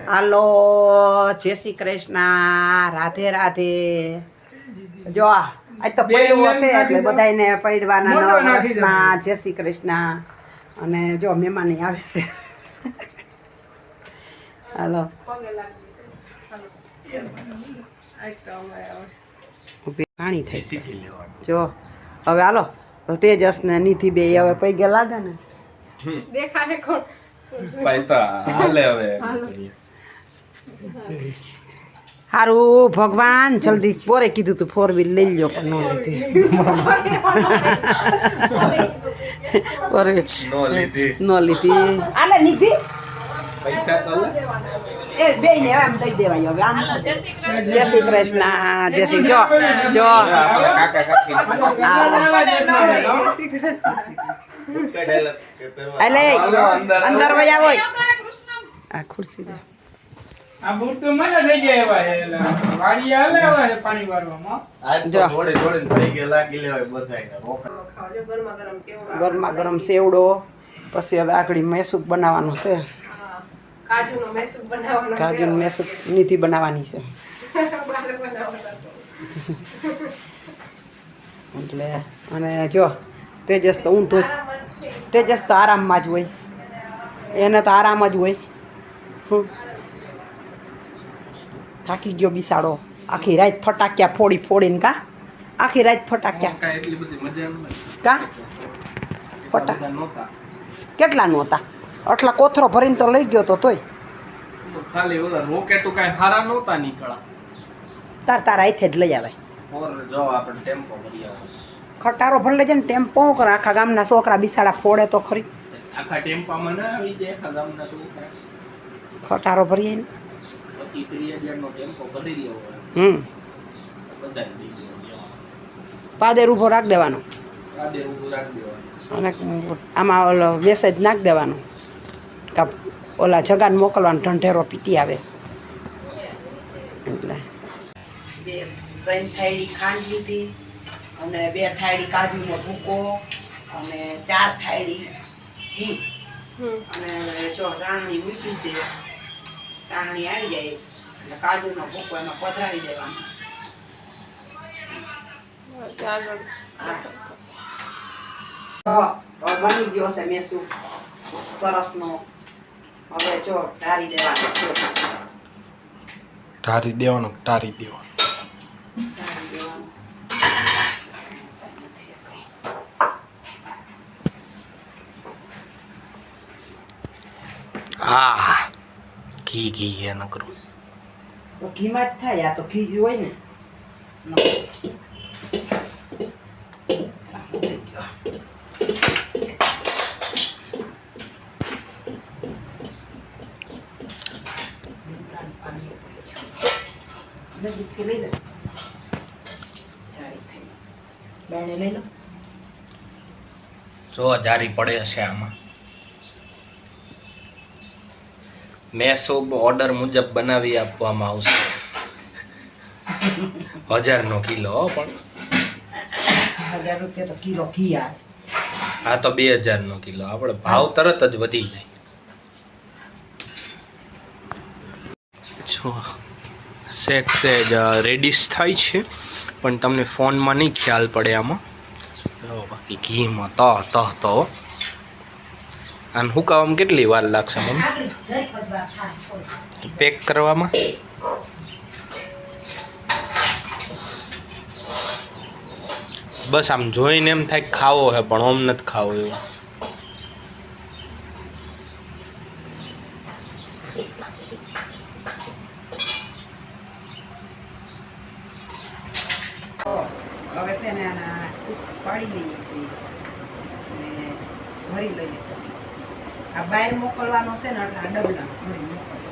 હાલો, જય શ્રી કૃષ્ણ, રાધે રાધે. જો આજ તો પડ્યું હશે એટલે બધાને પડવાના નવ વર્ષના જય શ્રી કૃષ્ણ. અને જો મહેમાન આવે છે. હાલો પાણી થાય જો હવે હાલો તેજસ ને નિધિ બે હવે પૈગે લાગે ને દેખાડે કોણ પૈસા હાલે હવે હારું ભગવાન જલ્દી પોરે કીધું તું 4 વ્હીલ લઈ લ્યો પણ નો લીધી નો લીધી આલે નિધિ પૈસા તો લે એ બે ને આમ દઈ દેવાય હવે આમ જય શ્રી કૃષ્ણ જય શ્રી જો આપણે કાકા કાકી અલે અંદર વયા હોય આ ખુરશી દે આ બૂટ તો મને થઈ જાય ભાઈ વાડી હાલે હવે પાણી વારવામાં આજ તો થોડે થોડે થઈ ગયેલા કિલે હોય બધાયને ખાવજો ગરમા ગરમ કેવો ગરમા ગરમ સેવડો પછી હવે આકડી મેસૂપ બનાવવાનો છે કાજુનો મેસૂપ બનાવવાનો કાજુનો મેસૂપ નિધિ બનાવવાની છે બારે બનાવવાનો એટલે અને જો તેજસ તો ઊંધો તેજસ તો આરામમાં જ હોય એને તો આરામ જ હોય થાકી ગયો બિસાડો આખી રાત ફટાક્યા ફોડીને કા આખી રાત ફટાક્યા કાઈ એટલી બધી મજા ન કા ફટાક નહોતા કેટલા નહોતા આટલા કોથરો ભરીને તો લઈ ગયો તો તોય ખાલી ઓલા રોકેટો કાઈ હારા નહોતા નીકળા તારા હાથે જ લઈ આવાય ઓર જો આપણે ટેમ્પો ભરી આવસ ખટારો ભરી લેજે ને ટેમ્પો કરે આખા ગામના છોકરા બિસાડા ફોડે તો ખરી આખા ટેમ્પામાં ના આવી જાય આખા ગામના છોકરા ખટારો ભરીએ ને 25-30 નો ટેમ્પો ભરી લેવો બધા દઈ દેવો પાદર ઊભો રાખ દેવાનો આદે ઊભું રાખ દેવાનું અને આમાં ઓલો મેસેજ નાખ દેવાનો કા ઓલા જગાને મોકલવાનો ઢંઢેરો પીટી આવે એટલે 3 થાળી ખાંડ લીધી અને 2 થાળી કાજુનો ભૂકો અને 4 થાળી ઘી અને જો સાણણી મૂકી છે સાણણી આવી જાય એટલે કાજુનો ભૂકો એમાં પધરાવી દેવાનો બની ગયો છે મેસુ સરસનો હવે જો ઢારી દેવાનો છે ઢારી દેવાનું ઢારી દેવાનું આ ઘી ઘી એ ન કરું તો ઘીમાં જ થાય આ તો ઘી જ હોય ને લઈ લે બેને લઈ લો જો જારી પડે છે આમાં મેસૂબ ઓર્ડર મુજબ બનાવી આપવામાં આવશે 1000 કિલો પણ 1000 રૂપિયા તો કિલો ઘી આવે આ તો 2000 કિલો આપણે ભાવ તરત જ વધી જાય જો શેક સેજ રેડિશ થાય છે પણ તમને ફોનમાં નહીં ખ્યાલ પડે આમાં બાકી ઘીમાં તો આને હુકાવામાં કેટલી વાર લાગશે મમ્મી પેક કરવામાં બસ આમ જોઈને એમ થાય ખાવો હે પણ ઓમ નથી ખાવો એવું હવે છે ને આના પાડી લઈએ છીએ અને ભરી લઈએ પછી આ બહાર મોકલવાનો છે ને એટલે આ ડબલા ભરી મોકલવાનો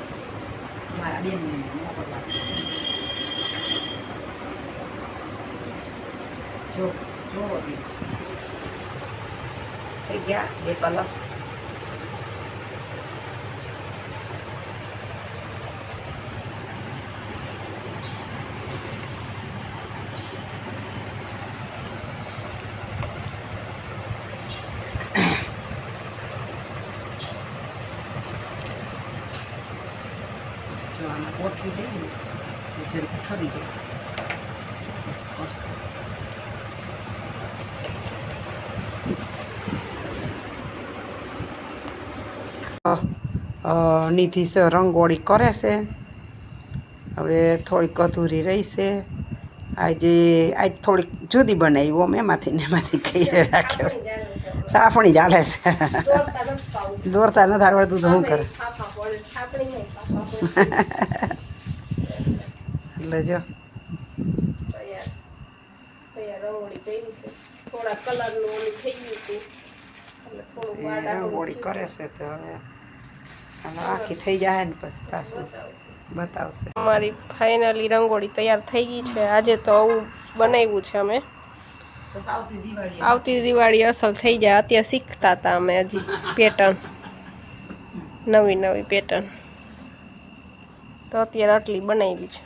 મારા બેનને મોકલવાનો છે જો જોવો થઈ ગયા 2 કલાક જો આમાં ગોઠવી દઈએ ને તો જરીક ઠરી જાય. નિધિ છે રંગોળી કરે છે. હવે થોડીક અધૂરી રહી છે. આજ થોડીક જુદી બનાવી ઓમ એમાંથી ને એમાંથી કઈ રાખે છે. સાફણી ચાલે છે. દોરતા નથી આવડતું તો શું કરે. એટલે જો રંગોળી કરે છે તો હવે આખી થઈ જાય ને પછી પાછું બતાવશે. અમારી ફાઇનલી રંગોળી તૈયાર થઈ ગઈ છે. આજે તો આવું બનાવ્યું છે અમે. આવતી દિવાળી અસલ થઈ જાય. અત્યારે શીખતા હતા અમે હજી પેટર્ન, નવી પેટર્ન, તો અત્યારે આટલી બનાવી છે.